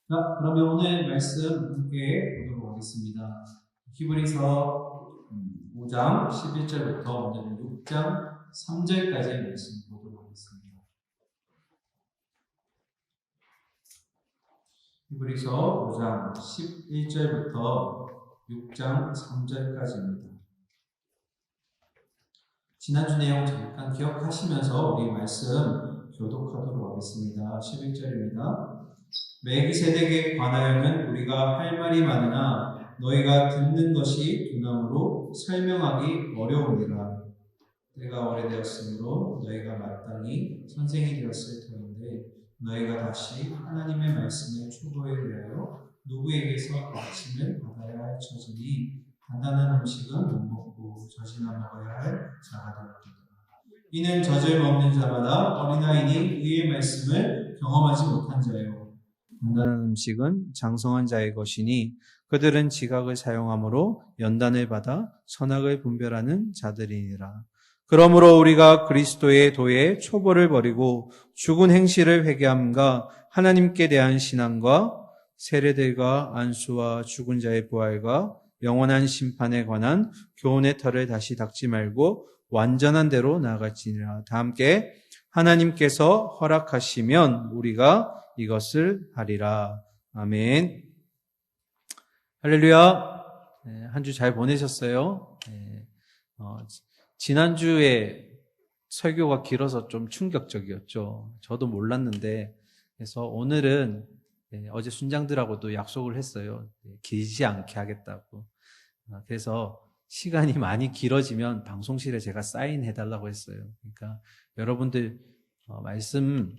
자, 그러면 오늘 말씀 함께 보도록 하겠습니다. 히브리서 5장 11절부터 오늘은 6장 3절까지의 말씀 보도록 하겠습니다. 히브리서 5장 11절부터 6장 3절까지입니다. 지난주 내용 잠깐 기억하시면서 우리 말씀 교독하도록 하겠습니다. 11절입니다. 멜기세덱에 관하여는 우리가 할 말이 많으나 너희가 듣는 것이 두나무로 설명하기 어려우니라. 때가 오래되었으므로 너희가 마땅히 선생이 되었을 터인데 너희가 다시 하나님의 말씀을 추구하여 위하여 누구에게서 가르침을 받아야 할 처지니 단단한 음식은 못 먹고 젖이나 먹어야 할 자가 되었도다. 이는 젖을 먹는 자마다 어린아이니 의의 말씀을 경험하지 못한 자요. 단단한 음식은 장성한 자의 것이니 그들은 지각을 사용함으로 연단을 받아 선악을 분별하는 자들이니라. 그러므로 우리가 그리스도의 도에 초보를 버리고 죽은 행실을 회개함과 하나님께 대한 신앙과 세례들과 안수와 죽은 자의 부활과 영원한 심판에 관한 교훈의 털을 다시 닦지 말고 완전한 대로 나아갈지니라. 다 함께 하나님께서 허락하시면 우리가 이것을 하리라. 아멘. 할렐루야. 한 주 잘 보내셨어요? 지난주에 설교가 길어서 좀 충격적이었죠. 저도 몰랐는데, 그래서 오늘은 어제 순장들하고도 약속을 했어요. 길지 않게 하겠다고. 그래서 시간이 많이 길어지면 방송실에 제가 사인해달라고 했어요. 그러니까 여러분들 말씀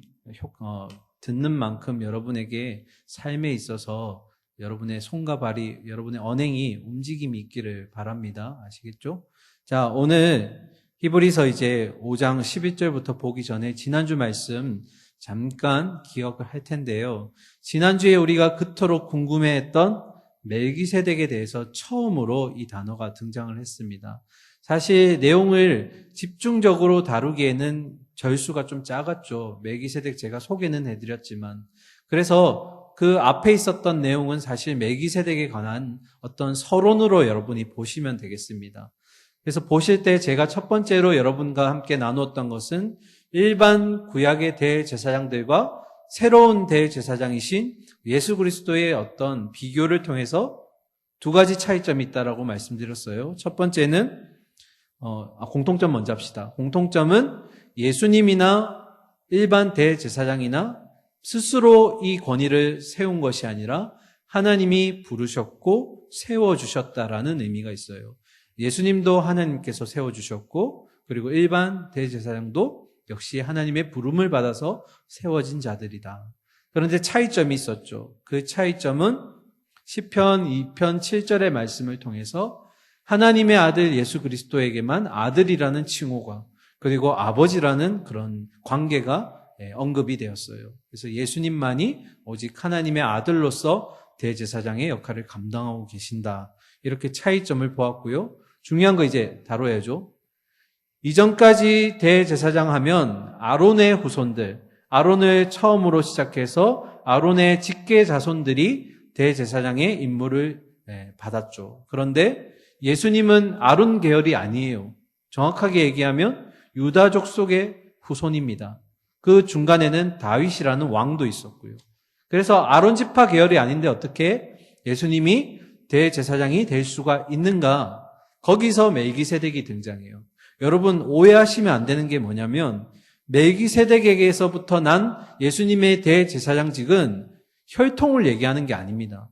듣는 만큼 여러분에게 삶에 있어서 여러분의 손과 발이, 여러분의 언행이 움직임이 있기를 바랍니다. 아시겠죠? 자, 오늘 히브리서 이제 5장 11절부터 보기 전에 지난주 말씀 잠깐 기억을 할 텐데요. 지난주에 우리가 그토록 궁금해했던 멜기세덱에 대해서 처음으로 이 단어가 등장을 했습니다. 사실 내용을 집중적으로 다루기에는 절수가 좀 작았죠. 멜기세덱 제가 소개는 해드렸지만, 그래서 그 앞에 있었던 내용은 사실 멜기세덱에 관한 어떤 서론으로 여러분이 보시면 되겠습니다. 그래서 보실 때 제가 첫 번째로 여러분과 함께 나누었던 것은 일반 구약의 대제사장들과 새로운 대제사장이신 예수 그리스도의 어떤 비교를 통해서 두 가지 차이점이 있다라고 말씀드렸어요. 첫 번째는 공통점 먼저 합시다. 공통점은 예수님이나 일반 대제사장이나 스스로 이 권위를 세운 것이 아니라 하나님이 부르셨고 세워주셨다라는 의미가 있어요. 예수님도 하나님께서 세워주셨고, 그리고 일반 대제사장도 역시 하나님의 부름을 받아서 세워진 자들이다. 그런데 차이점이 있었죠. 그 차이점은 시편 2편 7절의 말씀을 통해서 하나님의 아들 예수 그리스도에게만 아들이라는 칭호가, 그리고 아버지라는 그런 관계가 언급이 되었어요. 그래서 예수님만이 오직 하나님의 아들로서 대제사장의 역할을 감당하고 계신다. 이렇게 차이점을 보았고요. 중요한 거 이제 다뤄야죠. 이전까지 대제사장 하면 아론의 후손들, 아론을 처음으로 시작해서 아론의 직계 자손들이 대제사장의 임무를 받았죠. 그런데 예수님은 아론 계열이 아니에요. 정확하게 얘기하면 유다족 속의 후손입니다. 그 중간에는 다윗이라는 왕도 있었고요. 그래서 아론 지파 계열이 아닌데 어떻게 예수님이 대제사장이 될 수가 있는가? 거기서 멜기세덱이 등장해요. 여러분 오해하시면 안 되는 게 뭐냐면 멜기세덱에게서부터 난 예수님의 대제사장직은 혈통을 얘기하는 게 아닙니다.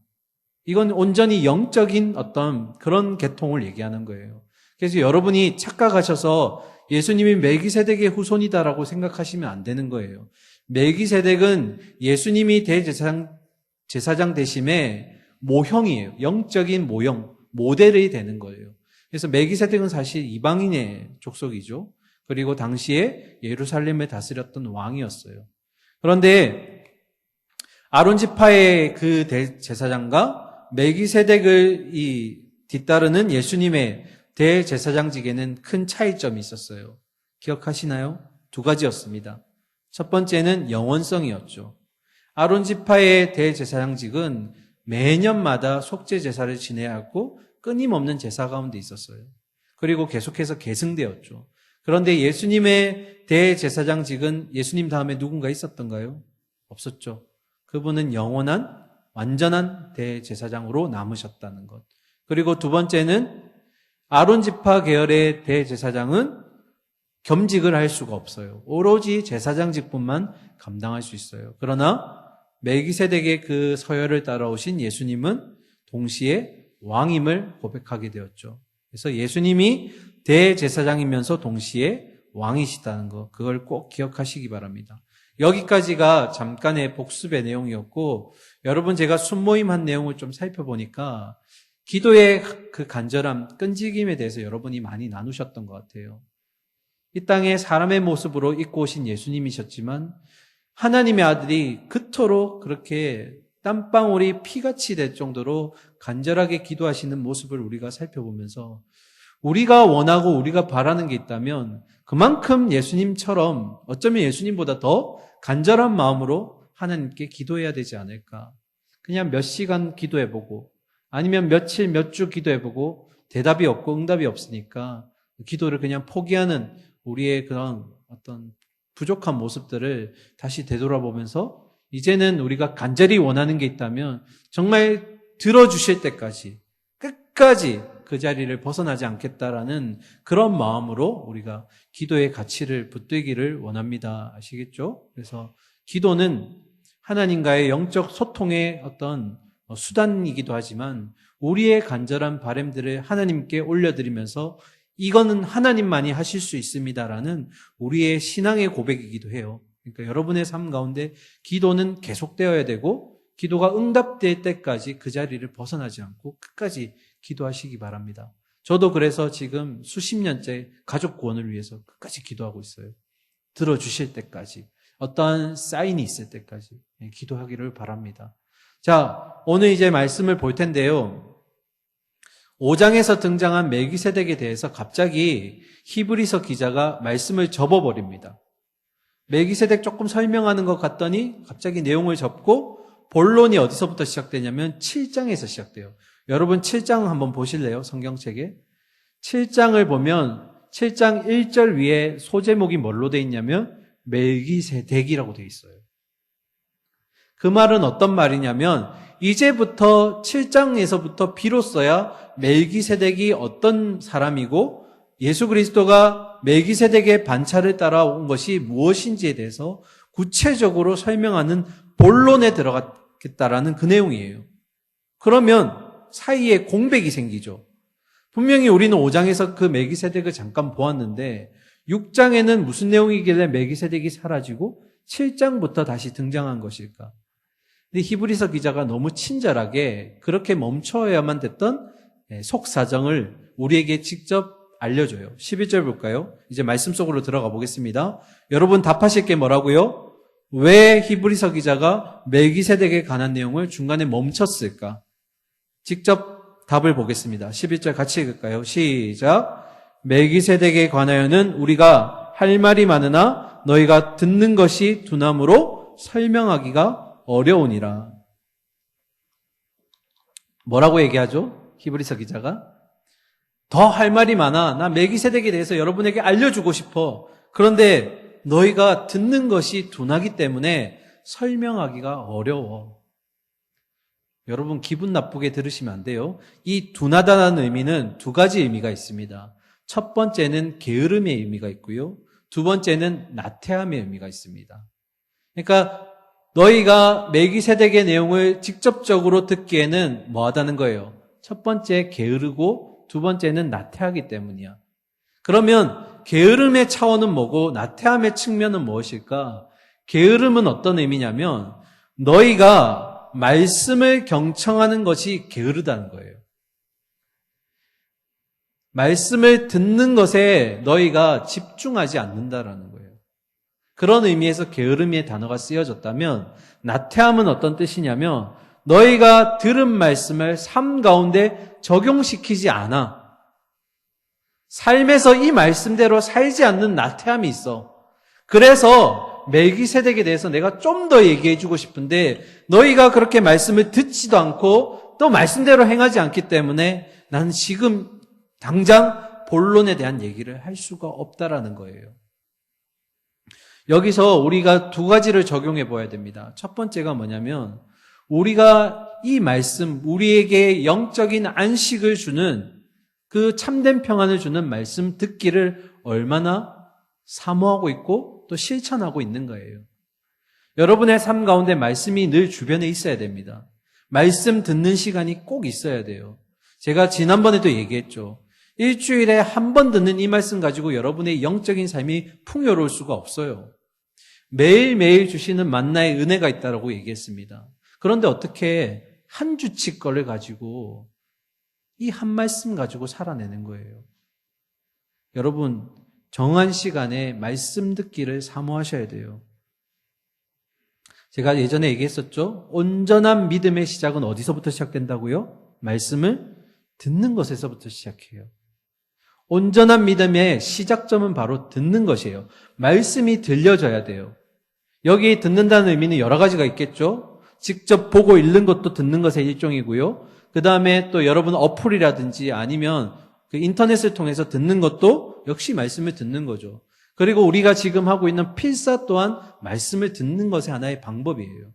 이건 온전히 영적인 어떤 그런 계통을 얘기하는 거예요. 그래서 여러분이 착각하셔서 예수님이 멜기세덱의 후손이다라고 생각하시면 안 되는 거예요. 멜기세덱은 예수님이 대제사장 대심의 모형이에요. 영적인 모형, 모델이 되는 거예요. 그래서 멜기세덱은 사실 이방인의 족속이죠. 그리고 당시에 예루살렘을 다스렸던 왕이었어요. 그런데 아론 지파의 그 대제사장과 멜기세덱을 뒤따르는 예수님의 대제사장직에는 큰 차이점이 있었어요. 기억하시나요? 두 가지였습니다. 첫 번째는 영원성이었죠. 아론 지파의 대제사장직은 매년마다 속죄 제사를 지내야 하고 끊임없는 제사 가운데 있었어요. 그리고 계속해서 계승되었죠. 그런데 예수님의 대제사장직은 예수님 다음에 누군가 있었던가요? 없었죠. 그분은 영원한 완전한 대제사장으로 남으셨다는 것. 그리고 두 번째는 아론 지파 계열의 대제사장은 겸직을 할 수가 없어요. 오로지 제사장직분만 감당할 수 있어요. 그러나 멜기세덱의 그 서열을 따라오신 예수님은 동시에 왕임을 고백하게 되었죠. 그래서 예수님이 대제사장이면서 동시에 왕이시다는 것, 그걸 꼭 기억하시기 바랍니다. 여기까지가 잠깐의 복습의 내용이었고, 여러분 제가 순모임한 내용을 좀 살펴보니까 기도의 그 간절함, 끈질김에 대해서 여러분이 많이 나누셨던 것 같아요. 이 땅에 사람의 모습으로 입고 오신 예수님이셨지만 하나님의 아들이 그토록 그렇게 땀방울이 피같이 될 정도로 간절하게 기도하시는 모습을 우리가 살펴보면서 우리가 원하고 우리가 바라는 게 있다면 그만큼 예수님처럼 어쩌면 예수님보다 더 간절한 마음으로 하나님께 기도해야 되지 않을까. 그냥 몇 시간 기도해보고 아니면 며칠 몇 주 기도해보고 대답이 없고 응답이 없으니까 기도를 그냥 포기하는 우리의 그런 어떤 부족한 모습들을 다시 되돌아보면서 이제는 우리가 간절히 원하는 게 있다면 정말 들어주실 때까지 끝까지 그 자리를 벗어나지 않겠다라는 그런 마음으로 우리가 기도의 가치를 붙들기를 원합니다. 아시겠죠? 그래서 기도는 하나님과의 영적 소통의 어떤 수단이기도 하지만 우리의 간절한 바람들을 하나님께 올려드리면서 이거는 하나님만이 하실 수 있습니다라는 우리의 신앙의 고백이기도 해요. 그러니까 여러분의 삶 가운데 기도는 계속되어야 되고 기도가 응답될 때까지 그 자리를 벗어나지 않고 끝까지 기도하시기 바랍니다. 저도 그래서 지금 수십 년째 가족 구원을 위해서 끝까지 기도하고 있어요. 들어주실 때까지, 어떠한 사인이 있을 때까지 기도하기를 바랍니다. 자, 오늘 이제 말씀을 볼 텐데요. 5장에서 등장한 멜기세덱에 대해서 갑자기 히브리서 기자가 말씀을 접어버립니다. 멜기세덱 조금 설명하는 것 같더니 갑자기 내용을 접고 본론이 어디서부터 시작되냐면 7장에서 시작돼요. 여러분 7장 한번 보실래요? 성경책에. 7장을 보면 7장 1절 위에 소제목이 뭘로 돼 있냐면 멜기세덱이라고 돼 있어요. 그 말은 어떤 말이냐면 이제부터 7장에서부터 비로소야 멜기세덱이 어떤 사람이고 예수 그리스도가 멜기세덱의 반차를 따라온 것이 무엇인지에 대해서 구체적으로 설명하는 본론에 들어갔겠다라는 그 내용이에요. 그러면 사이에 공백이 생기죠. 분명히 우리는 5장에서 그 멜기세덱을 잠깐 보았는데 6장에는 무슨 내용이길래 멜기세덱이 사라지고 7장부터 다시 등장한 것일까? 근데 히브리서 기자가 너무 친절하게 그렇게 멈춰야만 됐던 속사정을 우리에게 직접 알려줘요. 11절 볼까요? 이제 말씀 속으로 들어가 보겠습니다. 여러분 답하실 게 뭐라고요? 왜 히브리서 기자가 멜기세덱에 관한 내용을 중간에 멈췄을까? 직접 답을 보겠습니다. 11절 같이 읽을까요? 시작. 멜기세덱에 관하여는 우리가 할 말이 많으나 너희가 듣는 것이 두나무로 설명하기가 어려우니라. 뭐라고 얘기하죠? 히브리서 기자가 더 할 말이 많아. 나 멜기세덱에 대해서 여러분에게 알려주고 싶어. 그런데 너희가 듣는 것이 둔하기 때문에 설명하기가 어려워. 여러분 기분 나쁘게 들으시면 안 돼요. 이 둔하다는 의미는 두 가지 의미가 있습니다. 첫 번째는 게으름의 의미가 있고요. 두 번째는 나태함의 의미가 있습니다. 그러니까 너희가 멜기세덱의 내용을 직접적으로 듣기에는 뭐하다는 거예요? 첫 번째 게으르고 두 번째는 나태하기 때문이야. 그러면 게으름의 차원은 뭐고 나태함의 측면은 무엇일까? 게으름은 어떤 의미냐면 너희가 말씀을 경청하는 것이 게으르다는 거예요. 말씀을 듣는 것에 너희가 집중하지 않는다라는 거예요. 그런 의미에서 게으름의 단어가 쓰여졌다면 나태함은 어떤 뜻이냐면 너희가 들은 말씀을 삶 가운데 적용시키지 않아. 삶에서 이 말씀대로 살지 않는 나태함이 있어. 그래서 멜기세덱에 대해서 내가 좀 더 얘기해 주고 싶은데 너희가 그렇게 말씀을 듣지도 않고 또 말씀대로 행하지 않기 때문에 나는 지금 당장 본론에 대한 얘기를 할 수가 없다라는 거예요. 여기서 우리가 두 가지를 적용해 봐야 됩니다. 첫 번째가 뭐냐면 우리가 이 말씀, 우리에게 영적인 안식을 주는 그 참된 평안을 주는 말씀 듣기를 얼마나 사모하고 있고 또 실천하고 있는 거예요. 여러분의 삶 가운데 말씀이 늘 주변에 있어야 됩니다. 말씀 듣는 시간이 꼭 있어야 돼요. 제가 지난번에도 얘기했죠. 일주일에 한 번 듣는 이 말씀 가지고 여러분의 영적인 삶이 풍요로울 수가 없어요. 매일매일 주시는 만나의 은혜가 있다고 얘기했습니다. 그런데 어떻게 한 주치 거를 가지고 이 한 말씀 가지고 살아내는 거예요. 여러분, 정한 시간에 말씀 듣기를 사모하셔야 돼요. 제가 예전에 얘기했었죠. 온전한 믿음의 시작은 어디서부터 시작된다고요? 말씀을 듣는 것에서부터 시작해요. 온전한 믿음의 시작점은 바로 듣는 것이에요. 말씀이 들려져야 돼요. 여기 듣는다는 의미는 여러 가지가 있겠죠. 직접 보고 읽는 것도 듣는 것의 일종이고요. 그 다음에 또 여러분 어플이라든지 아니면 그 인터넷을 통해서 듣는 것도 역시 말씀을 듣는 거죠. 그리고 우리가 지금 하고 있는 필사 또한 말씀을 듣는 것의 하나의 방법이에요.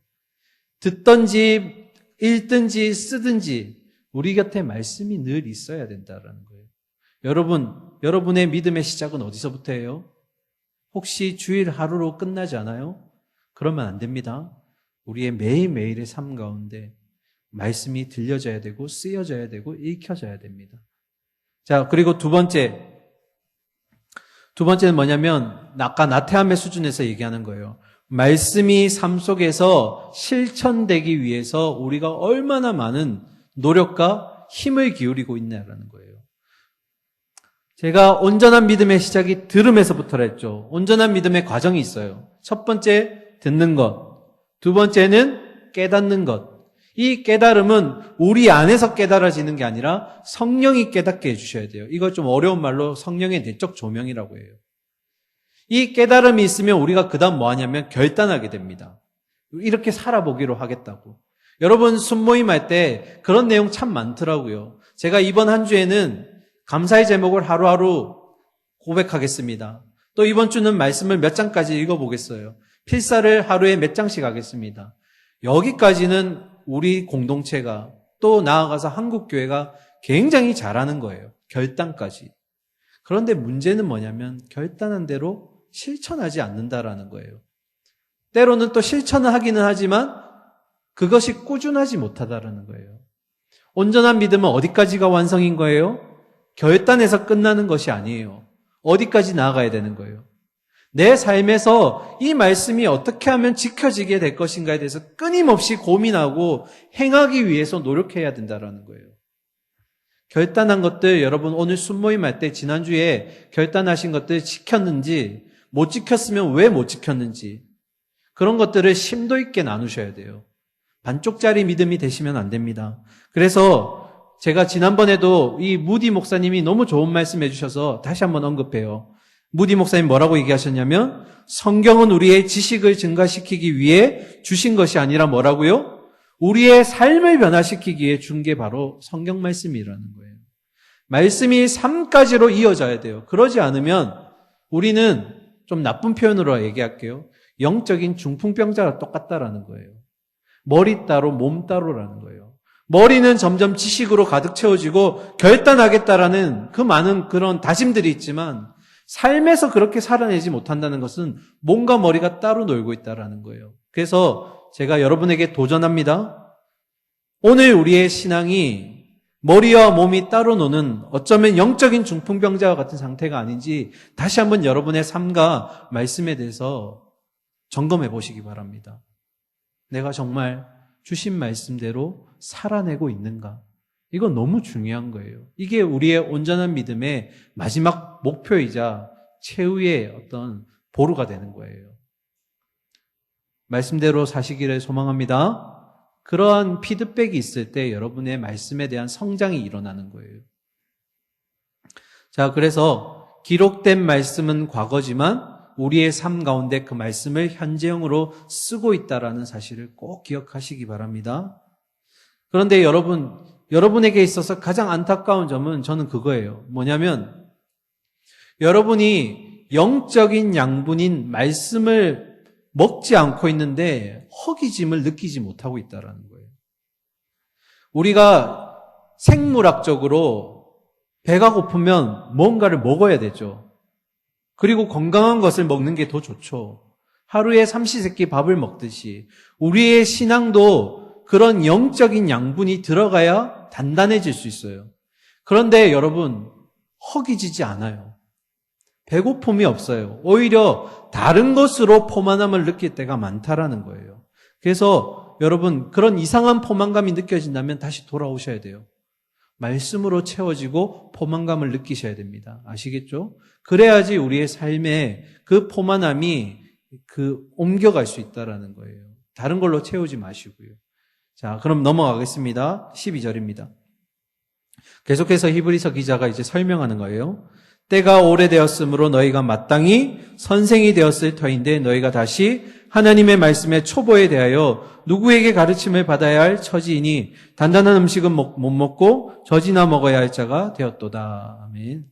듣든지 읽든지 쓰든지 우리 곁에 말씀이 늘 있어야 된다는 거예요. 여러분의 믿음의 시작은 어디서부터예요? 혹시 주일 하루로 끝나지 않아요? 그러면 안 됩니다. 우리의 매일매일의 삶 가운데 말씀이 들려져야 되고 쓰여져야 되고 읽혀져야 됩니다. 자, 그리고 두 번째는 뭐냐면 아까 나태함의 수준에서 얘기하는 거예요. 말씀이 삶 속에서 실천되기 위해서 우리가 얼마나 많은 노력과 힘을 기울이고 있냐라는 거예요. 제가 온전한 믿음의 시작이 들음에서부터라 했죠. 온전한 믿음의 과정이 있어요. 첫 번째 듣는 것, 두 번째는 깨닫는 것. 이 깨달음은 우리 안에서 깨달아지는 게 아니라 성령이 깨닫게 해주셔야 돼요. 이걸 좀 어려운 말로 성령의 내적 조명이라고 해요. 이 깨달음이 있으면 우리가 그 다음 뭐 하냐면 결단하게 됩니다. 이렇게 살아보기로 하겠다고. 여러분 순모임 할 때 그런 내용 참 많더라고요. 제가 이번 한 주에는 감사의 제목을 하루하루 고백하겠습니다. 또 이번 주는 말씀을 몇 장까지 읽어보겠어요. 필사를 하루에 몇 장씩 하겠습니다. 여기까지는 우리 공동체가 또 나아가서 한국교회가 굉장히 잘하는 거예요. 결단까지. 그런데 문제는 뭐냐면 결단한 대로 실천하지 않는다라는 거예요. 때로는 또 실천을 하기는 하지만 그것이 꾸준하지 못하다라는 거예요. 온전한 믿음은 어디까지가 완성인 거예요? 결단해서 끝나는 것이 아니에요. 어디까지 나아가야 되는 거예요? 내 삶에서 이 말씀이 어떻게 하면 지켜지게 될 것인가에 대해서 끊임없이 고민하고 행하기 위해서 노력해야 된다는 거예요. 결단한 것들 여러분 오늘 순모임 할 때 지난주에 결단하신 것들 지켰는지 못 지켰으면 왜 못 지켰는지 그런 것들을 심도 있게 나누셔야 돼요. 반쪽짜리 믿음이 되시면 안 됩니다. 그래서 제가 지난번에도 이 무디 목사님이 너무 좋은 말씀 해주셔서 다시 한번 언급해요. 무디 목사님 뭐라고 얘기하셨냐면 성경은 우리의 지식을 증가시키기 위해 주신 것이 아니라 뭐라고요? 우리의 삶을 변화시키기 위해 준 게 바로 성경 말씀이라는 거예요. 말씀이 삶까지로 이어져야 돼요. 그러지 않으면 우리는 좀 나쁜 표현으로 얘기할게요. 영적인 중풍병자와 똑같다라는 거예요. 머리 따로 몸 따로라는 거예요. 머리는 점점 지식으로 가득 채워지고 결단하겠다라는 그 많은 그런 다짐들이 있지만 삶에서 그렇게 살아내지 못한다는 것은 몸과 머리가 따로 놀고 있다라는 거예요. 그래서 제가 여러분에게 도전합니다. 오늘 우리의 신앙이 머리와 몸이 따로 노는 어쩌면 영적인 중풍병자와 같은 상태가 아닌지 다시 한번 여러분의 삶과 말씀에 대해서 점검해 보시기 바랍니다. 내가 정말 주신 말씀대로 살아내고 있는가? 이건 너무 중요한 거예요. 이게 우리의 온전한 믿음의 마지막 목표이자 최후의 어떤 보루가 되는 거예요. 말씀대로 사시기를 소망합니다. 그러한 피드백이 있을 때 여러분의 말씀에 대한 성장이 일어나는 거예요. 자, 그래서 기록된 말씀은 과거지만 우리의 삶 가운데 그 말씀을 현재형으로 쓰고 있다라는 사실을 꼭 기억하시기 바랍니다. 그런데 여러분에게 있어서 가장 안타까운 점은 저는 그거예요. 뭐냐면 여러분이 영적인 양분인 말씀을 먹지 않고 있는데 허기짐을 느끼지 못하고 있다는 거예요. 우리가 생물학적으로 배가 고프면 뭔가를 먹어야 되죠. 그리고 건강한 것을 먹는 게 더 좋죠. 하루에 삼시세끼 밥을 먹듯이 우리의 신앙도 그런 영적인 양분이 들어가야 단단해질 수 있어요. 그런데 여러분, 허기지지 않아요. 배고픔이 없어요. 오히려 다른 것으로 포만함을 느낄 때가 많다라는 거예요. 그래서 여러분, 그런 이상한 포만감이 느껴진다면 다시 돌아오셔야 돼요. 말씀으로 채워지고 포만감을 느끼셔야 됩니다. 아시겠죠? 그래야지 우리의 삶에 그 포만함이 옮겨갈 수 있다라는 거예요. 다른 걸로 채우지 마시고요. 자, 그럼 넘어가겠습니다. 12절입니다. 계속해서 히브리서 기자가 이제 설명하는 거예요. 때가 오래되었으므로 너희가 마땅히 선생이 되었을 터인데 너희가 다시 하나님의 말씀의 초보에 대하여 누구에게 가르침을 받아야 할 처지이니 단단한 음식은 못 먹고 젖이나 먹어야 할 자가 되었도다. 아멘.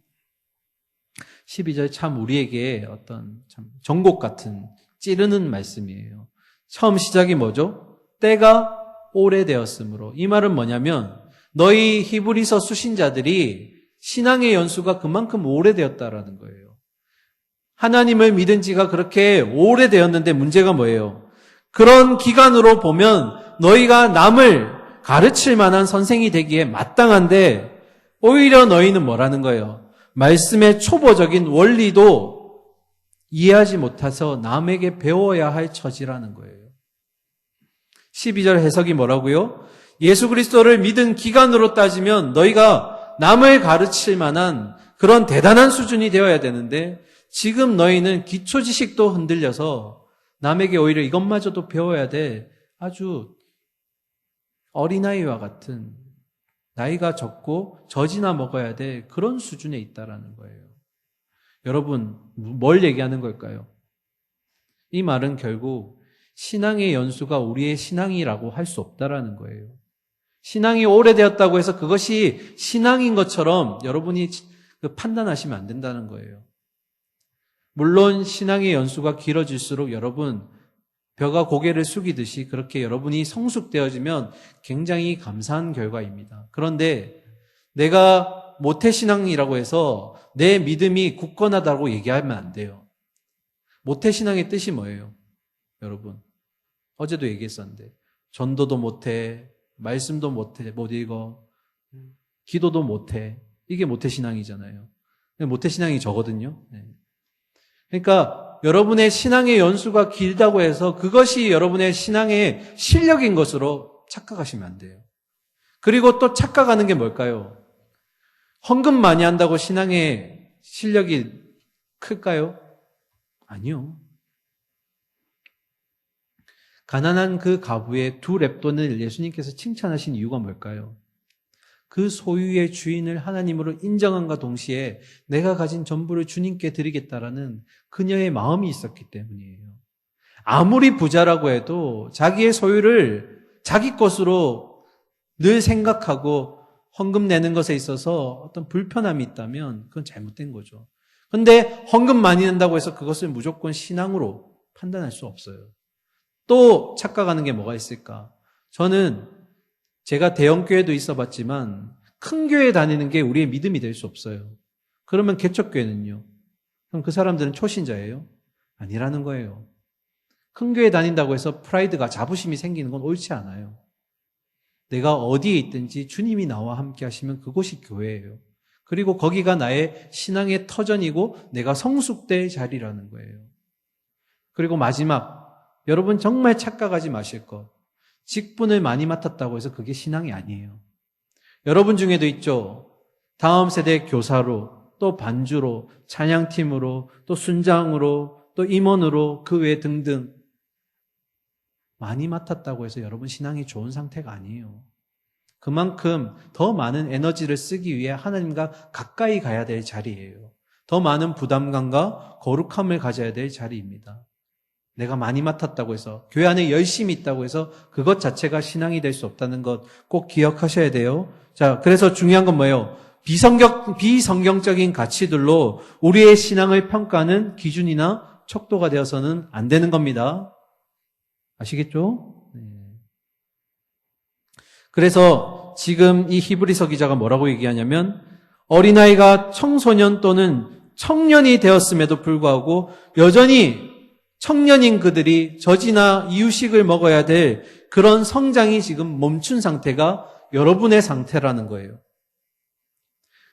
12절 참 우리에게 어떤 참 정곡 같은 찌르는 말씀이에요. 처음 시작이 뭐죠? 때가 오래되었으므로. 이 말은 뭐냐면 너희 히브리서 수신자들이 신앙의 연수가 그만큼 오래되었다라는 거예요. 하나님을 믿은 지가 그렇게 오래되었는데 문제가 뭐예요? 그런 기간으로 보면 너희가 남을 가르칠 만한 선생이 되기에 마땅한데 오히려 너희는 뭐라는 거예요? 말씀의 초보적인 원리도 이해하지 못해서 남에게 배워야 할 처지라는 거예요. 12절 해석이 뭐라고요? 예수 그리스도를 믿은 기간으로 따지면 너희가 남을 가르칠 만한 그런 대단한 수준이 되어야 되는데 지금 너희는 기초 지식도 흔들려서 남에게 오히려 이것마저도 배워야 돼. 아주 어린아이와 같은 나이가 적고 젖이나 먹어야 돼. 그런 수준에 있다라는 거예요. 여러분, 뭘 얘기하는 걸까요? 이 말은 결국 신앙의 연수가 우리의 신앙이라고 할 수 없다라는 거예요. 신앙이 오래되었다고 해서 그것이 신앙인 것처럼 여러분이 판단하시면 안 된다는 거예요. 물론 신앙의 연수가 길어질수록 여러분 벼가 고개를 숙이듯이 그렇게 여러분이 성숙되어지면 굉장히 감사한 결과입니다. 그런데 내가 모태신앙이라고 해서 내 믿음이 굳건하다고 얘기하면 안 돼요. 모태신앙의 뜻이 뭐예요? 여러분, 어제도 얘기했었는데 전도도 못해, 말씀도 못해, 못 읽어, 기도도 못해. 이게 모태신앙이잖아요. 모태신앙이 저거든요. 그러니까 여러분의 신앙의 연수가 길다고 해서 그것이 여러분의 신앙의 실력인 것으로 착각하시면 안 돼요. 그리고 또 착각하는 게 뭘까요? 헌금 많이 한다고 신앙의 실력이 클까요? 아니요. 가난한 그 가부의 두 렙돈을 예수님께서 칭찬하신 이유가 뭘까요? 그 소유의 주인을 하나님으로 인정함과 동시에 내가 가진 전부를 주님께 드리겠다라는 그녀의 마음이 있었기 때문이에요. 아무리 부자라고 해도 자기의 소유를 자기 것으로 늘 생각하고 헌금 내는 것에 있어서 어떤 불편함이 있다면 그건 잘못된 거죠. 그런데 헌금 많이 낸다고 해서 그것을 무조건 신앙으로 판단할 수 없어요. 또 착각하는 게 뭐가 있을까? 저는 제가 대형교회도 있어봤지만 큰 교회 다니는 게 우리의 믿음이 될 수 없어요. 그러면 개척교회는요? 그럼 그 사람들은 초신자예요? 아니라는 거예요. 큰 교회 다닌다고 해서 프라이드가 자부심이 생기는 건 옳지 않아요. 내가 어디에 있든지 주님이 나와 함께 하시면 그곳이 교회예요. 그리고 거기가 나의 신앙의 터전이고 내가 성숙될 자리라는 거예요. 그리고 마지막, 여러분 정말 착각하지 마실 것. 직분을 많이 맡았다고 해서 그게 신앙이 아니에요. 여러분 중에도 있죠. 다음 세대 교사로, 또 반주로, 찬양팀으로, 또 순장으로, 또 임원으로, 그 외 등등 많이 맡았다고 해서 여러분 신앙이 좋은 상태가 아니에요. 그만큼 더 많은 에너지를 쓰기 위해 하나님과 가까이 가야 될 자리예요. 더 많은 부담감과 거룩함을 가져야 될 자리입니다. 내가 많이 맡았다고 해서, 교회 안에 열심히 있다고 해서 그것 자체가 신앙이 될 수 없다는 것 꼭 기억하셔야 돼요. 자, 그래서 중요한 건 뭐예요? 비성경적인 가치들로 우리의 신앙을 평가하는 기준이나 척도가 되어서는 안 되는 겁니다. 아시겠죠? 네. 그래서 지금 이 히브리서 기자가 뭐라고 얘기하냐면 어린아이가 청소년 또는 청년이 되었음에도 불구하고 여전히 청년인 그들이 젖이나 이유식을 먹어야 될 그런 성장이 지금 멈춘 상태가 여러분의 상태라는 거예요.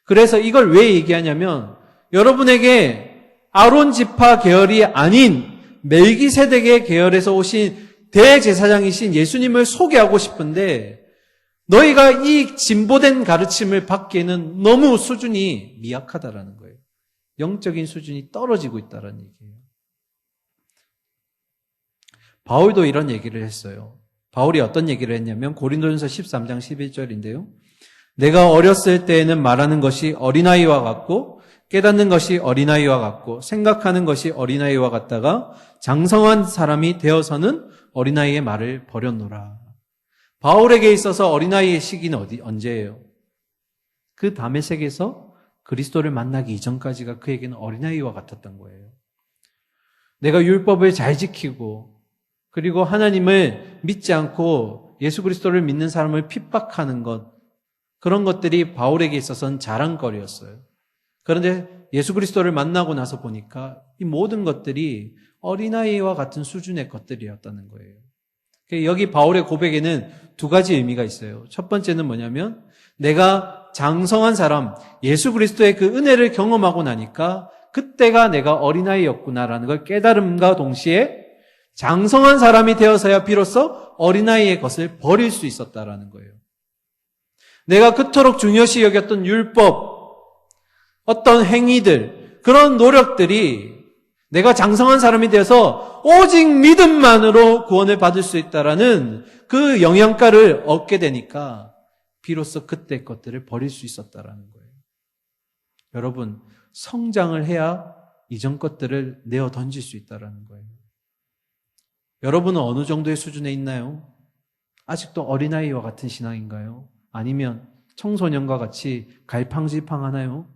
그래서 이걸 왜 얘기하냐면 여러분에게 아론 지파 계열이 아닌 멜기세덱의 계열에서 오신 대제사장이신 예수님을 소개하고 싶은데 너희가 이 진보된 가르침을 받기에는 너무 수준이 미약하다라는 거예요. 영적인 수준이 떨어지고 있다는 얘기예요. 바울도 이런 얘기를 했어요. 바울이 어떤 얘기를 했냐면 고린도전서 13장 11절인데요. 내가 어렸을 때에는 말하는 것이 어린아이와 같고 깨닫는 것이 어린아이와 같고 생각하는 것이 어린아이와 같다가 장성한 사람이 되어서는 어린아이의 말을 버렸노라. 바울에게 있어서 어린아이의 시기는 언제예요? 그 다메섹에서 그리스도를 만나기 이전까지가 그에게는 어린아이와 같았던 거예요. 내가 율법을 잘 지키고 그리고 하나님을 믿지 않고 예수 그리스도를 믿는 사람을 핍박하는 것, 그런 것들이 바울에게 있어서는 자랑거리였어요. 그런데 예수 그리스도를 만나고 나서 보니까 이 모든 것들이 어린아이와 같은 수준의 것들이었다는 거예요. 여기 바울의 고백에는 두 가지 의미가 있어요. 첫 번째는 뭐냐면 내가 장성한 사람, 예수 그리스도의 그 은혜를 경험하고 나니까 그때가 내가 어린아이였구나라는 걸 깨달음과 동시에 장성한 사람이 되어서야 비로소 어린아이의 것을 버릴 수 있었다라는 거예요. 내가 그토록 중요시 여겼던 율법, 어떤 행위들, 그런 노력들이 내가 장성한 사람이 되어서 오직 믿음만으로 구원을 받을 수 있다라는 그 영양가를 얻게 되니까 비로소 그때 것들을 버릴 수 있었다라는 거예요. 여러분, 성장을 해야 이전 것들을 내어 던질 수 있다라는 거예요. 여러분은 어느 정도의 수준에 있나요? 아직도 어린아이와 같은 신앙인가요? 아니면 청소년과 같이 갈팡질팡하나요?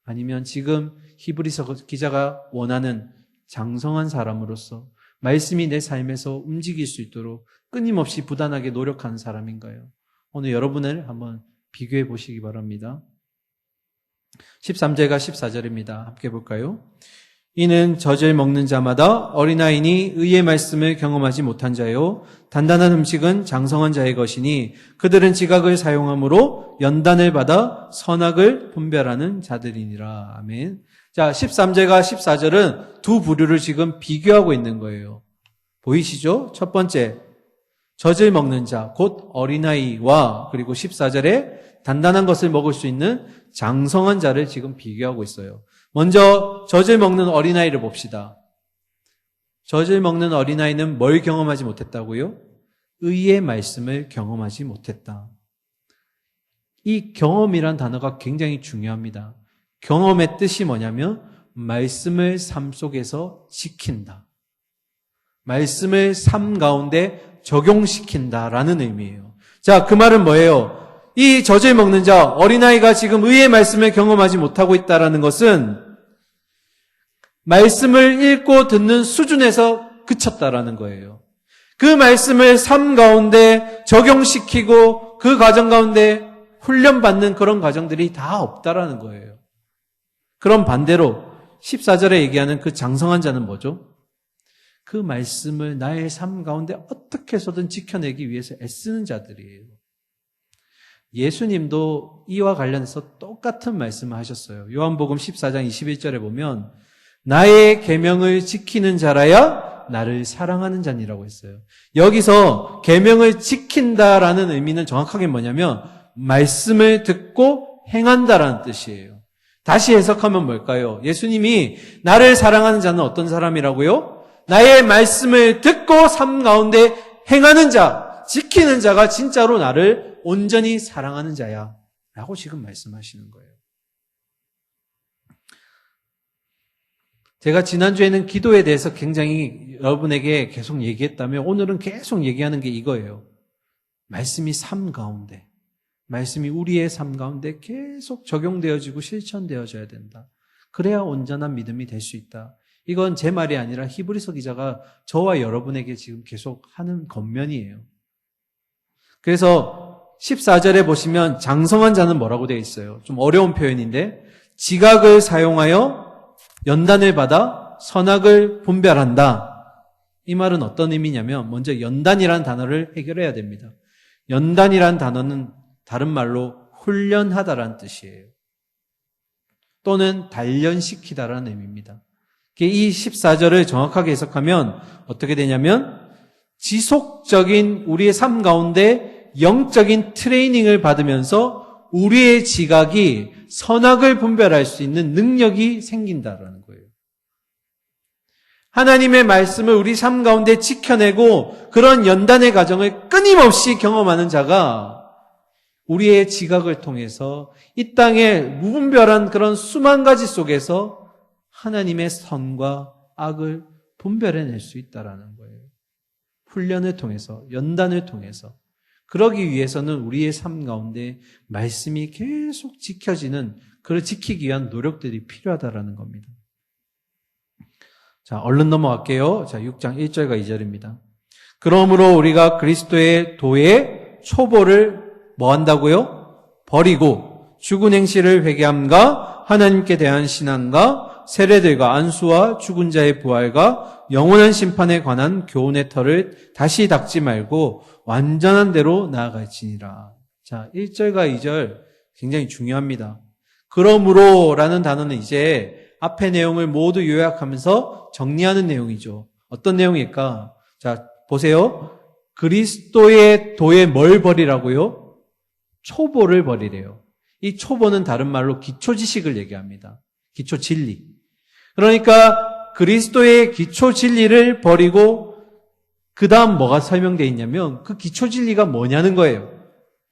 아니면 지금 히브리서 기자가 원하는 장성한 사람으로서 말씀이 내 삶에서 움직일 수 있도록 끊임없이 부단하게 노력하는 사람인가요? 오늘 여러분을 한번 비교해 보시기 바랍니다. 13절과 14절입니다. 함께 볼까요? 이는 젖을 먹는 자마다 어린아이니 의의 말씀을 경험하지 못한 자요 단단한 음식은 장성한 자의 것이니 그들은 지각을 사용함으로 연단을 받아 선악을 분별하는 자들이니라. 아멘. 자, 13절과 14절은 두 부류를 지금 비교하고 있는 거예요. 보이시죠? 첫 번째, 젖을 먹는 자, 곧 어린아이와 그리고 14절에 단단한 것을 먹을 수 있는 장성한 자를 지금 비교하고 있어요. 먼저 젖을 먹는 어린아이를 봅시다. 젖을 먹는 어린아이는 뭘 경험하지 못했다고요? 의의 말씀을 경험하지 못했다. 이 경험이란 단어가 굉장히 중요합니다. 경험의 뜻이 뭐냐면 말씀을 삶 속에서 지킨다. 말씀을 삶 가운데 적용시킨다라는 의미예요. 자, 그 말은 뭐예요? 이 젖을 먹는 자, 어린아이가 지금 의의 말씀을 경험하지 못하고 있다는 것은 말씀을 읽고 듣는 수준에서 그쳤다라는 거예요. 그 말씀을 삶 가운데 적용시키고 그 과정 가운데 훈련받는 그런 과정들이 다 없다라는 거예요. 그럼 반대로 14절에 얘기하는 그 장성한 자는 뭐죠? 그 말씀을 나의 삶 가운데 어떻게 해서든 지켜내기 위해서 애쓰는 자들이에요. 예수님도 이와 관련해서 똑같은 말씀을 하셨어요. 요한복음 14장 21절에 보면 나의 계명을 지키는 자라야 나를 사랑하는 자니라고 했어요. 여기서 계명을 지킨다라는 의미는 정확하게 뭐냐면 말씀을 듣고 행한다라는 뜻이에요. 다시 해석하면 뭘까요? 예수님이 나를 사랑하는 자는 어떤 사람이라고요? 나의 말씀을 듣고 삶 가운데 행하는 자, 지키는 자가 진짜로 나를 온전히 사랑하는 자야 라고 지금 말씀하시는 거예요. 제가 지난주에는 기도에 대해서 굉장히 여러분에게 계속 얘기했다면 오늘은 계속 얘기하는 게 이거예요. 말씀이 삶 가운데, 말씀이 우리의 삶 가운데 계속 적용되어지고 실천되어져야 된다. 그래야 온전한 믿음이 될 수 있다. 이건 제 말이 아니라 히브리서 기자가 저와 여러분에게 지금 계속 하는 권면이에요. 그래서 14절에 보시면 장성한 자는 뭐라고 되어 있어요? 좀 어려운 표현인데 지각을 사용하여 연단을 받아 선악을 분별한다. 이 말은 어떤 의미냐면 먼저 연단이라는 단어를 해결해야 됩니다. 연단이라는 단어는 다른 말로 훈련하다라는 뜻이에요. 또는 단련시키다라는 의미입니다. 이 14절을 정확하게 해석하면 어떻게 되냐면 지속적인 우리의 삶 가운데 영적인 트레이닝을 받으면서 우리의 지각이 선악을 분별할 수 있는 능력이 생긴다라는 거예요. 하나님의 말씀을 우리 삶 가운데 지켜내고 그런 연단의 과정을 끊임없이 경험하는 자가 우리의 지각을 통해서 이 땅의 무분별한 그런 수만 가지 속에서 하나님의 선과 악을 분별해낼 수 있다라는 거예요. 훈련을 통해서, 연단을 통해서. 그러기 위해서는 우리의 삶 가운데 말씀이 계속 지켜지는, 그걸 지키기 위한 노력들이 필요하다라는 겁니다. 자, 얼른 넘어갈게요. 자, 6장 1절과 2절입니다. 그러므로 우리가 그리스도의 도의 초보를 뭐 한다고요? 버리고 죽은 행실을 회개함과 하나님께 대한 신앙과 세례들과 안수와 죽은 자의 부활과 영원한 심판에 관한 교훈의 털을 다시 닦지 말고 완전한 대로 나아갈지니라. 자, 1절과 2절 굉장히 중요합니다. 그러므로라는 단어는 이제 앞의 내용을 모두 요약하면서 정리하는 내용이죠. 어떤 내용일까? 자, 보세요. 그리스도의 도에 뭘 버리라고요? 초보를 버리래요. 이 초보는 다른 말로 기초 지식을 얘기합니다. 기초 진리. 그러니까 그리스도의 기초 진리를 버리고 그 다음 뭐가 설명되어 있냐면 그 기초 진리가 뭐냐는 거예요.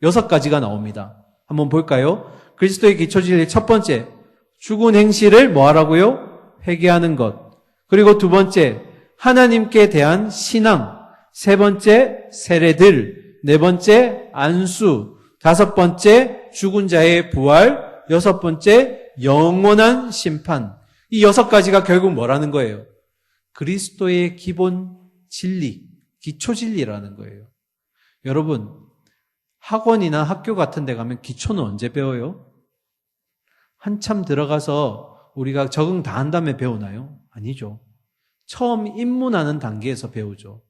6가지가 나옵니다. 한번 볼까요? 그리스도의 기초 진리 첫 번째, 죽은 행실을 뭐 하라고요? 회개하는 것. 그리고 두 번째, 하나님께 대한 신앙. 세 번째, 세례들. 네 번째, 안수. 다섯 번째, 죽은 자의 부활. 여섯 번째, 영원한 심판. 이 6가지가 결국 뭐라는 거예요? 그리스도의 기본 진리, 기초 진리라는 거예요. 여러분, 학원이나 학교 같은 데 가면 기초는 언제 배워요? 한참 들어가서 우리가 적응 다 한 다음에 배우나요? 아니죠. 처음 입문하는 단계에서 배우죠.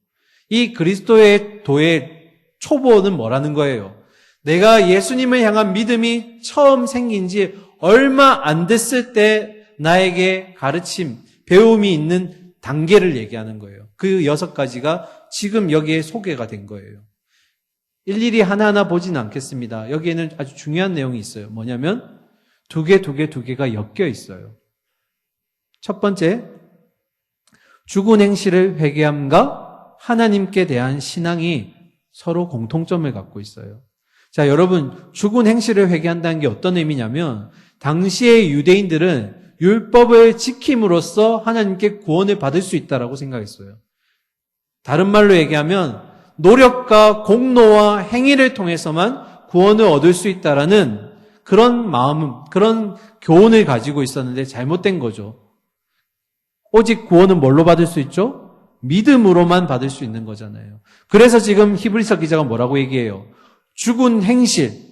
이 그리스도의 도의 초보는 뭐라는 거예요? 내가 예수님을 향한 믿음이 처음 생긴 지 얼마 안 됐을 때 나에게 가르침, 배움이 있는 단계를 얘기하는 거예요. 그 6가지가 지금 여기에 소개가 된 거예요. 일일이 하나하나 보지는 않겠습니다. 여기에는 아주 중요한 내용이 있어요. 뭐냐면 두 개가 엮여 있어요. 첫 번째, 죽은 행실을 회개함과 하나님께 대한 신앙이 서로 공통점을 갖고 있어요. 자, 여러분, 죽은 행실을 회개한다는 게 어떤 의미냐면 당시의 유대인들은 율법을 지킴으로써 하나님께 구원을 받을 수 있다라고 생각했어요. 다른 말로 얘기하면 노력과 공로와 행위를 통해서만 구원을 얻을 수 있다라는 그런 마음, 그런 교훈을 가지고 있었는데 잘못된 거죠. 오직 구원은 뭘로 받을 수 있죠? 믿음으로만 받을 수 있는 거잖아요. 그래서 지금 히브리서 기자가 뭐라고 얘기해요? 죽은 행실.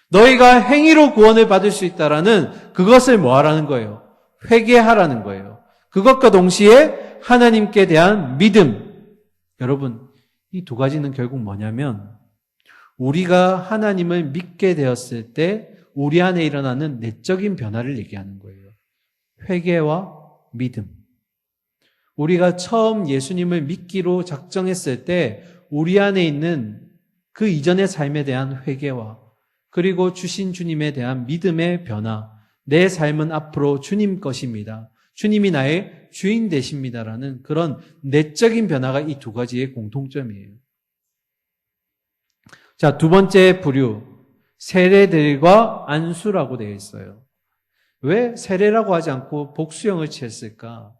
너희가 행위로 구원을 받을 수 있다라는 그것을 뭐 하라는 거예요? 회개하라는 거예요. 그것과 동시에 하나님께 대한 믿음. 여러분, 이 2가지는 결국 뭐냐면 우리가 하나님을 믿게 되었을 때 우리 안에 일어나는 내적인 변화를 얘기하는 거예요. 회개와 믿음. 우리가 처음 예수님을 믿기로 작정했을 때 우리 안에 있는 그 이전의 삶에 대한 회개와 그리고 주신 주님에 대한 믿음의 변화, 내 삶은 앞으로 주님 것입니다. 주님이 나의 주인 되십니다라는 그런 내적인 변화가 이 2가지의 공통점이에요. 자, 두 번째 부류, 세례들과 안수라고 되어 있어요. 왜 세례라고 하지 않고 복수형을 취했을까?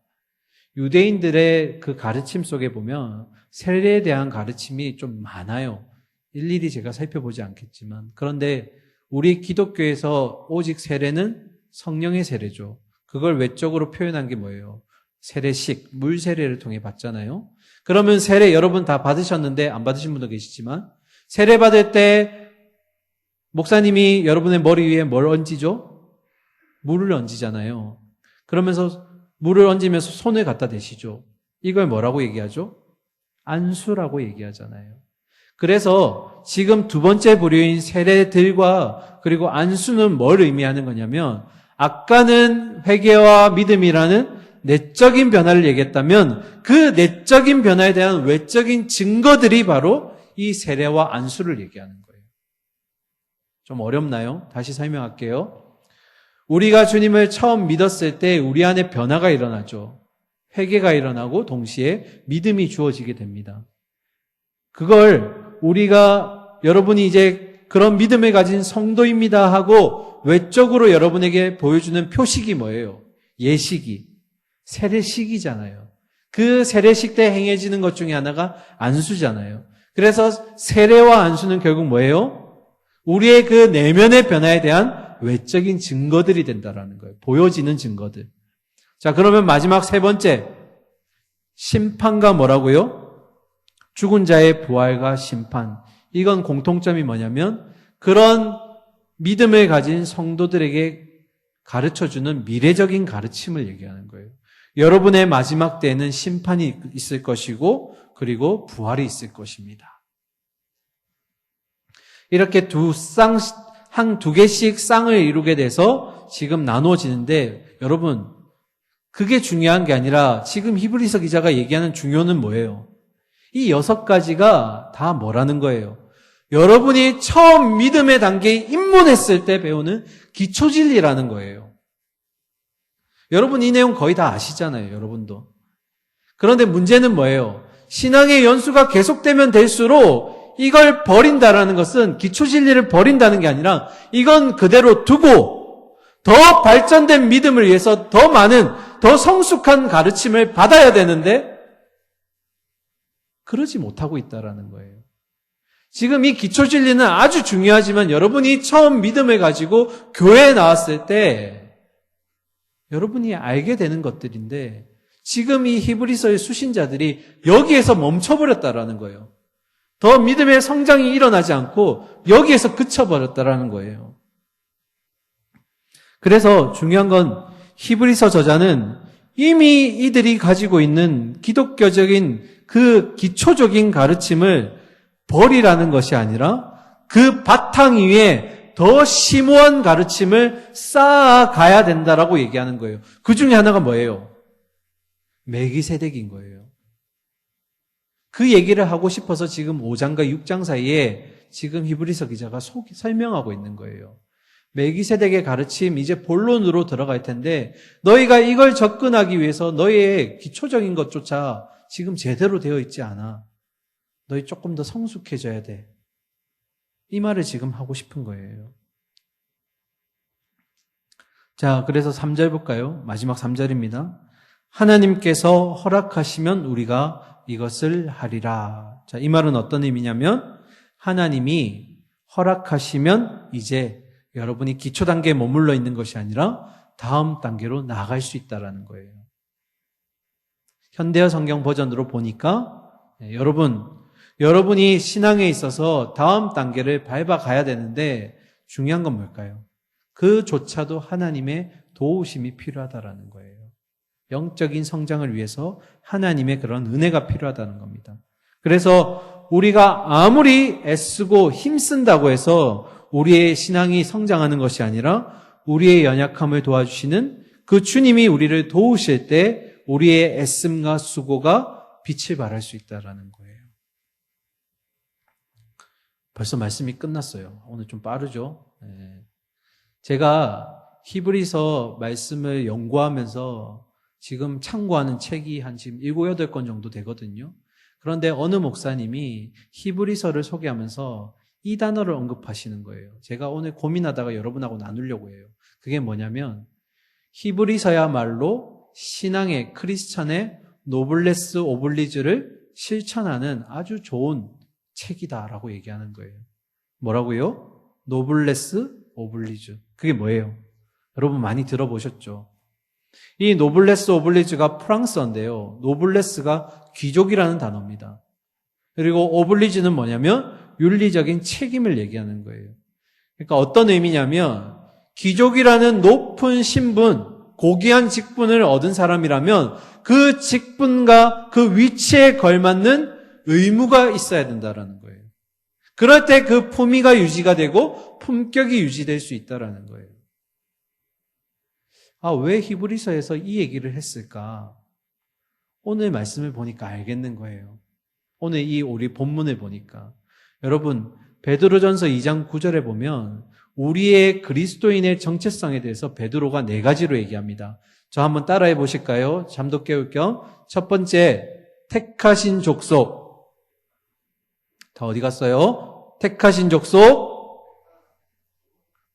유대인들의 그 가르침 속에 보면 세례에 대한 가르침이 좀 많아요. 일일이 제가 살펴보지 않겠지만. 그런데 우리 기독교에서 오직 세례는 성령의 세례죠. 그걸 외적으로 표현한 게 뭐예요? 세례식, 물 세례를 통해 받잖아요. 그러면 세례 여러분 다 받으셨는데 안 받으신 분도 계시지만 세례 받을 때 목사님이 여러분의 머리 위에 뭘 얹이죠? 물을 얹이잖아요. 그러면서 물을 얹으면서 손을 갖다 대시죠. 이걸 뭐라고 얘기하죠? 안수라고 얘기하잖아요. 그래서 지금 두 번째 부류인 세례들과 그리고 안수는 뭘 의미하는 거냐면 아까는 회개와 믿음이라는 내적인 변화를 얘기했다면 그 내적인 변화에 대한 외적인 증거들이 바로 이 세례와 안수를 얘기하는 거예요. 좀 어렵나요? 다시 설명할게요. 우리가 주님을 처음 믿었을 때 우리 안에 변화가 일어나죠. 회개가 일어나고 동시에 믿음이 주어지게 됩니다. 그걸 우리가 여러분이 이제 그런 믿음을 가진 성도입니다 하고 외적으로 여러분에게 보여주는 표식이 뭐예요? 예식이. 세례식이잖아요. 그 세례식 때 행해지는 것 중에 하나가 안수잖아요. 그래서 세례와 안수는 결국 뭐예요? 우리의 그 내면의 변화에 대한 외적인 증거들이 된다라는 거예요. 보여지는 증거들. 자, 그러면 마지막 세 번째. 심판과 뭐라고요? 죽은 자의 부활과 심판. 이건 공통점이 뭐냐면 그런 믿음을 가진 성도들에게 가르쳐주는 미래적인 가르침을 얘기하는 거예요. 여러분의 마지막 때에는 심판이 있을 것이고 그리고 부활이 있을 것입니다. 이렇게 두 개씩 쌍을 이루게 돼서 지금 나눠지는데 여러분 그게 중요한 게 아니라 지금 히브리서 기자가 얘기하는 중요는 뭐예요? 이 6가지가 다 뭐라는 거예요? 여러분이 처음 믿음의 단계에 입문했을 때 배우는 기초진리라는 거예요. 여러분 이 내용 거의 다 아시잖아요. 여러분도. 그런데 문제는 뭐예요? 신앙의 연수가 계속되면 될수록 이걸 버린다라는 것은 기초진리를 버린다는 게 아니라 이건 그대로 두고 더 발전된 믿음을 위해서 더 많은 더 성숙한 가르침을 받아야 되는데 그러지 못하고 있다라는 거예요. 지금 이 기초진리는 아주 중요하지만 여러분이 처음 믿음을 가지고 교회에 나왔을 때 여러분이 알게 되는 것들인데 지금 이 히브리서의 수신자들이 여기에서 멈춰버렸다라는 거예요. 더 믿음의 성장이 일어나지 않고 여기에서 그쳐버렸다라는 거예요. 그래서 중요한 건 히브리서 저자는 이미 이들이 가지고 있는 기독교적인 그 기초적인 가르침을 버리라는 것이 아니라 그 바탕 위에 더 심오한 가르침을 쌓아가야 된다라고 얘기하는 거예요. 그 중에 하나가 뭐예요? 멜기세덱인 거예요. 그 얘기를 하고 싶어서 지금 5장과 6장 사이에 지금 히브리서 기자가 설명하고 있는 거예요. 멜기세덱의 가르침 이제 본론으로 들어갈 텐데 너희가 이걸 접근하기 위해서 너희의 기초적인 것조차 지금 제대로 되어 있지 않아. 너희 조금 더 성숙해져야 돼. 이 말을 지금 하고 싶은 거예요. 자, 그래서 3절 볼까요? 마지막 3절입니다. 하나님께서 허락하시면 우리가 이것을 하리라. 자, 이 말은 어떤 의미냐면 하나님이 허락하시면 이제 여러분이 기초 단계에 머물러 있는 것이 아니라 다음 단계로 나아갈 수 있다라는 거예요. 현대어 성경 버전으로 보니까 여러분이 신앙에 있어서 다음 단계를 밟아가야 되는데 중요한 건 뭘까요? 그조차도 하나님의 도우심이 필요하다라는 거예요. 영적인 성장을 위해서 하나님의 그런 은혜가 필요하다는 겁니다. 그래서 우리가 아무리 애쓰고 힘쓴다고 해서 우리의 신앙이 성장하는 것이 아니라 우리의 연약함을 도와주시는 그 주님이 우리를 도우실 때 우리의 애씀과 수고가 빛을 발할 수 있다는 거예요. 벌써 말씀이 끝났어요. 오늘 좀 빠르죠? 네. 제가 히브리서 말씀을 연구하면서 지금 참고하는 책이 한 지금 7, 8권 정도 되거든요. 그런데 어느 목사님이 히브리서를 소개하면서 이 단어를 언급하시는 거예요. 제가 오늘 고민하다가 여러분하고 나누려고 해요. 그게 뭐냐면 히브리서야말로 신앙의 크리스천의 노블레스 오블리주를 실천하는 아주 좋은 책이다라고 얘기하는 거예요. 뭐라고요? 노블레스 오블리주. 그게 뭐예요? 여러분 많이 들어보셨죠? 이 노블레스 오블리주가 프랑스어인데요. 노블레스가 귀족이라는 단어입니다. 그리고 오블리주는 뭐냐면 윤리적인 책임을 얘기하는 거예요. 그러니까 어떤 의미냐면 귀족이라는 높은 신분, 고귀한 직분을 얻은 사람이라면 그 직분과 그 위치에 걸맞는 의무가 있어야 된다는 거예요. 그럴 때 그 품위가 유지가 되고 품격이 유지될 수 있다는 거예요. 왜 히브리서에서 이 얘기를 했을까? 오늘 말씀을 보니까 알겠는 거예요. 오늘 우리 본문을 보니까. 여러분, 베드로전서 2장 9절에 보면 우리의 그리스도인의 정체성에 대해서 베드로가 4가지로 얘기합니다. 저 한번 따라해 보실까요? 잠도 깨울 겸. 첫 번째, 택하신 족속. 다 어디 갔어요? 택하신 족속,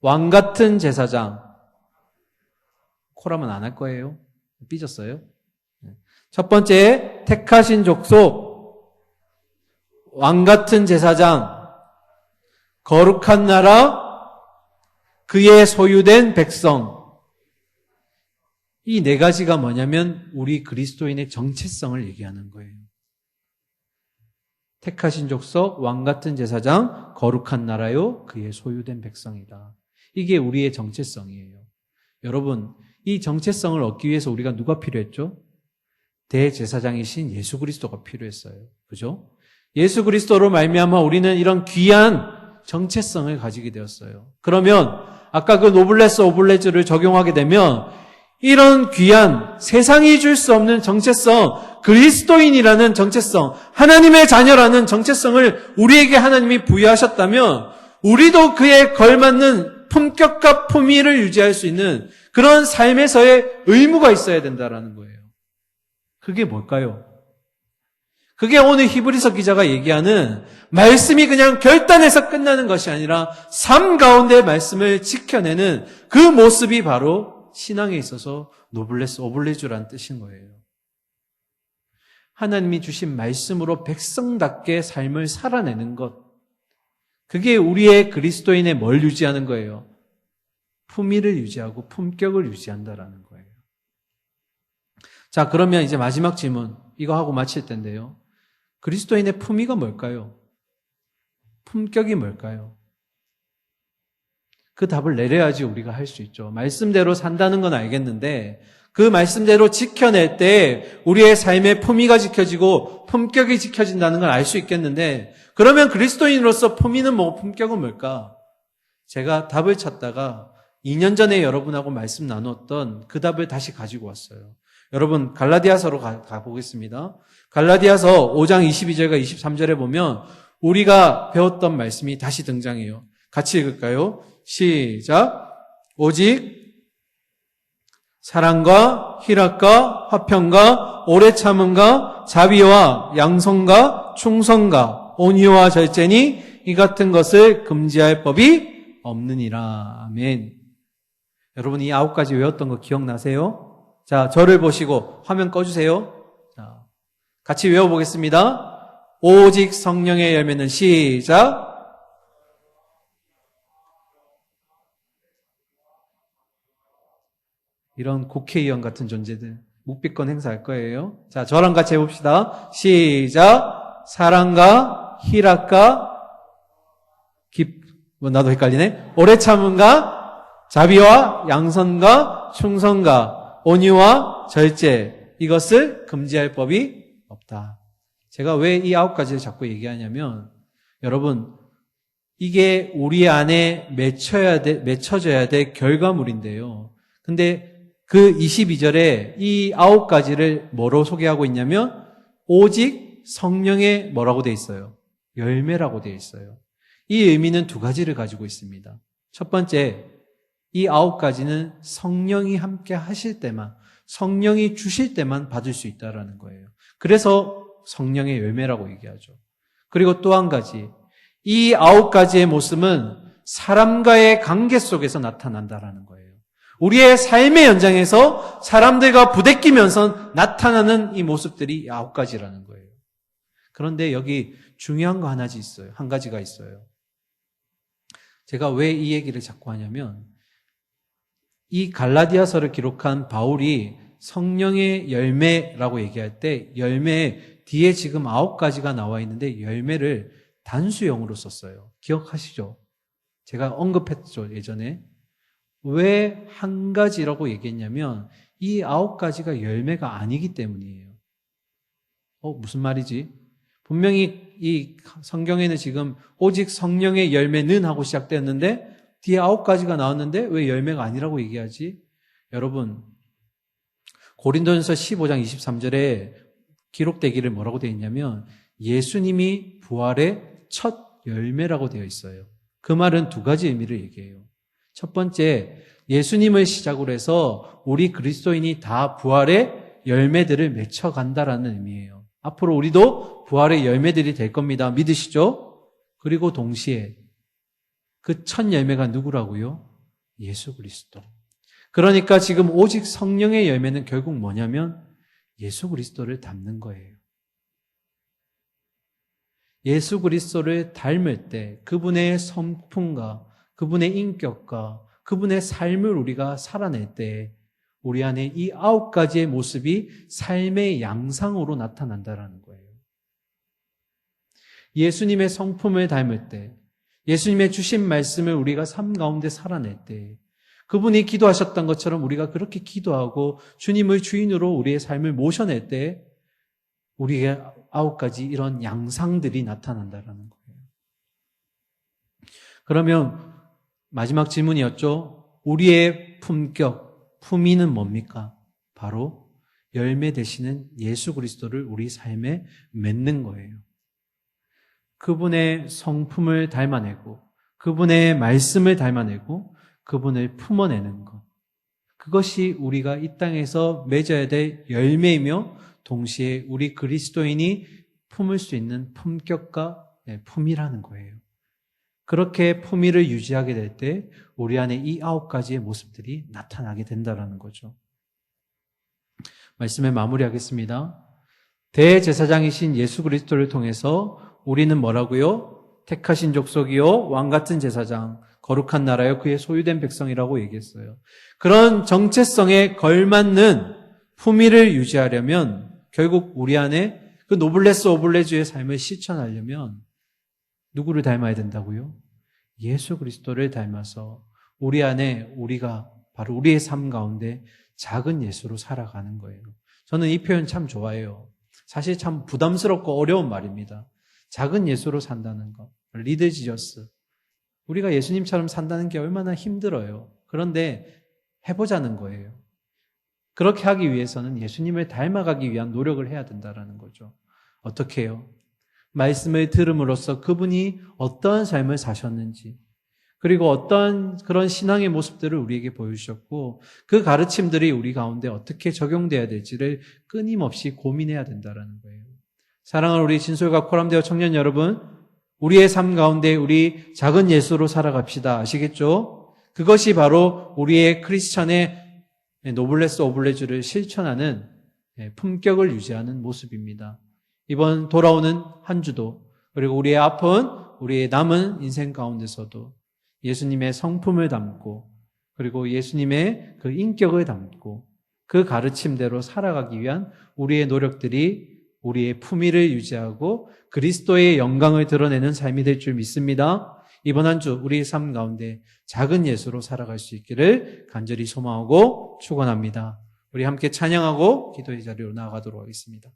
왕 같은 제사장. 코라면 안 할 거예요. 삐졌어요? 첫 번째, 택하신 족속, 왕 같은 제사장, 거룩한 나라, 그의 소유된 백성. 이 4가지가 뭐냐면 우리 그리스도인의 정체성을 얘기하는 거예요. 택하신 족속, 왕 같은 제사장, 거룩한 나라요, 그의 소유된 백성이다. 이게 우리의 정체성이에요. 여러분, 이 정체성을 얻기 위해서 우리가 누가 필요했죠? 대제사장이신 예수 그리스도가 필요했어요. 그죠? 예수 그리스도로 말미암아 우리는 이런 귀한 정체성을 가지게 되었어요. 그러면 아까 그 노블레스 오블레주를 적용하게 되면 이런 귀한 세상이 줄 수 없는 정체성, 그리스도인이라는 정체성, 하나님의 자녀라는 정체성을 우리에게 하나님이 부여하셨다면 우리도 그에 걸맞는 품격과 품위를 유지할 수 있는 그런 삶에서의 의무가 있어야 된다는 거예요. 그게 뭘까요? 그게 오늘 히브리서 기자가 얘기하는 말씀이 그냥 결단해서 끝나는 것이 아니라 삶 가운데 말씀을 지켜내는 그 모습이 바로 신앙에 있어서 노블레스 오블레주라는 뜻인 거예요. 하나님이 주신 말씀으로 백성답게 삶을 살아내는 것. 그게 우리의 그리스도인의 뭘 유지하는 거예요? 품위를 유지하고 품격을 유지한다라는 거예요. 자, 그러면 이제 마지막 질문. 이거 하고 마칠 텐데요. 그리스도인의 품위가 뭘까요? 품격이 뭘까요? 그 답을 내려야지 우리가 할 수 있죠. 말씀대로 산다는 건 알겠는데 그 말씀대로 지켜낼 때 우리의 삶의 품위가 지켜지고 품격이 지켜진다는 걸 알 수 있겠는데 그러면 그리스도인으로서 품위는 뭐고 품격은 뭘까? 제가 답을 찾다가 2년 전에 여러분하고 말씀 나눴던 그 답을 다시 가지고 왔어요. 여러분 갈라디아서로 가보겠습니다. 갈라디아서 5장 22절과 23절에 보면 우리가 배웠던 말씀이 다시 등장해요. 같이 읽을까요? 시작. 오직 사랑과 희락과 화평과 오래 참음과 자비와 양성과 충성과 온유와 절제니 이 같은 것을 금지할 법이 없느니라. 아멘. 여러분 이 9가지 외웠던 거 기억나세요? 자, 저를 보시고 화면 꺼주세요. 자, 같이 외워보겠습니다. 오직 성령의 열매는 시작. 이런 국회의원 같은 존재들 묵비권 행사할 거예요. 자, 저랑 같이 해봅시다. 시작. 사랑과 희락과 나도 헷갈리네. 오래 참음과 자비와 양선과 충성과 온유와 절제 이것을 금지할 법이 없다. 제가 왜 이 9가지를 자꾸 얘기하냐면 여러분 이게 우리 안에 맺혀져야 될 결과물인데요. 근데 그 22절에 이 9가지를 뭐로 소개하고 있냐면 오직 성령의 뭐라고 돼 있어요? 열매라고 돼 있어요. 이 의미는 2가지를 가지고 있습니다. 첫 번째, 이 9가지는 성령이 함께 하실 때만, 성령이 주실 때만 받을 수 있다는 거예요. 그래서 성령의 열매라고 얘기하죠. 그리고 또 한 가지, 이 9가지의 모습은 사람과의 관계 속에서 나타난다라는 거예요. 우리의 삶의 연장에서 사람들과 부대끼면서 나타나는 이 모습들이 9가지라는 거예요. 그런데 여기 중요한 거 하나 있어요. 한 가지가 있어요. 제가 왜 이 얘기를 자꾸 하냐면 이 갈라디아서를 기록한 바울이 성령의 열매라고 얘기할 때 열매 뒤에 지금 9가지가 나와 있는데 열매를 단수형으로 썼어요. 기억하시죠? 제가 언급했죠, 예전에. 왜 한 가지라고 얘기했냐면 이 9가지가 열매가 아니기 때문이에요. 무슨 말이지? 분명히 이 성경에는 지금 오직 성령의 열매는 하고 시작되었는데 뒤에 9가지가 나왔는데 왜 열매가 아니라고 얘기하지? 여러분, 고린도전서 15장 23절에 기록되기를 뭐라고 되어 있냐면 예수님이 부활의 첫 열매라고 되어 있어요. 그 말은 2가지 의미를 얘기해요. 첫 번째, 예수님을 시작으로 해서 우리 그리스도인이 다 부활의 열매들을 맺혀간다라는 의미예요. 앞으로 우리도 부활의 열매들이 될 겁니다. 믿으시죠? 그리고 동시에 그 첫 열매가 누구라고요? 예수 그리스도. 그러니까 지금 오직 성령의 열매는 결국 뭐냐면 예수 그리스도를 닮는 거예요. 예수 그리스도를 닮을 때 그분의 성품과 그분의 인격과 그분의 삶을 우리가 살아낼 때 우리 안에 이 9가지의 모습이 삶의 양상으로 나타난다는 거예요. 예수님의 성품을 닮을 때, 예수님의 주신 말씀을 우리가 삶 가운데 살아낼 때, 그분이 기도하셨던 것처럼 우리가 그렇게 기도하고 주님을 주인으로 우리의 삶을 모셔낼 때 우리의 9가지 이런 양상들이 나타난다는 거예요. 그러면 마지막 질문이었죠. 우리의 품격, 품위는 뭡니까? 바로 열매 되시는 예수 그리스도를 우리 삶에 맺는 거예요. 그분의 성품을 닮아내고 그분의 말씀을 닮아내고 그분을 품어내는 것. 그것이 우리가 이 땅에서 맺어야 될 열매이며 동시에 우리 그리스도인이 품을 수 있는 품격과 품이라는 거예요. 그렇게 품위를 유지하게 될 때 우리 안에 이 9가지의 모습들이 나타나게 된다는 거죠. 말씀을 마무리하겠습니다. 대제사장이신 예수 그리스도를 통해서 우리는 뭐라고요? 택하신 족속이요 왕같은 제사장, 거룩한 나라요 그의 소유된 백성이라고 얘기했어요. 그런 정체성에 걸맞는 품위를 유지하려면 결국 우리 안에 그 노블레스 오블레주의 삶을 실천하려면 누구를 닮아야 된다고요? 예수 그리스도를 닮아서 우리 안에 우리가 바로 우리의 삶 가운데 작은 예수로 살아가는 거예요. 저는 이 표현 참 좋아해요. 사실 참 부담스럽고 어려운 말입니다. 작은 예수로 산다는 것. 리드 지저스. 우리가 예수님처럼 산다는 게 얼마나 힘들어요. 그런데 해보자는 거예요. 그렇게 하기 위해서는 예수님을 닮아가기 위한 노력을 해야 된다는 거죠. 어떻게 해요? 말씀을 들음으로써 그분이 어떠한 삶을 사셨는지 그리고 어떠한 그런 신앙의 모습들을 우리에게 보여주셨고 그 가르침들이 우리 가운데 어떻게 적용돼야 될지를 끊임없이 고민해야 된다는 거예요. 사랑하는 우리 진솔과 코람대어 청년 여러분, 우리의 삶 가운데 우리 작은 예수로 살아갑시다. 아시겠죠? 그것이 바로 우리의 크리스천의 노블레스 오블레주를 실천하는 품격을 유지하는 모습입니다. 이번 돌아오는 한 주도 그리고 우리의 아픈 우리의 남은 인생 가운데서도 예수님의 성품을 담고 그리고 예수님의 그 인격을 담고 그 가르침대로 살아가기 위한 우리의 노력들이 우리의 품위를 유지하고 그리스도의 영광을 드러내는 삶이 될 줄 믿습니다. 이번 한 주 우리의 삶 가운데 작은 예수로 살아갈 수 있기를 간절히 소망하고 축원합니다. 우리 함께 찬양하고 기도의 자리로 나아가도록 하겠습니다.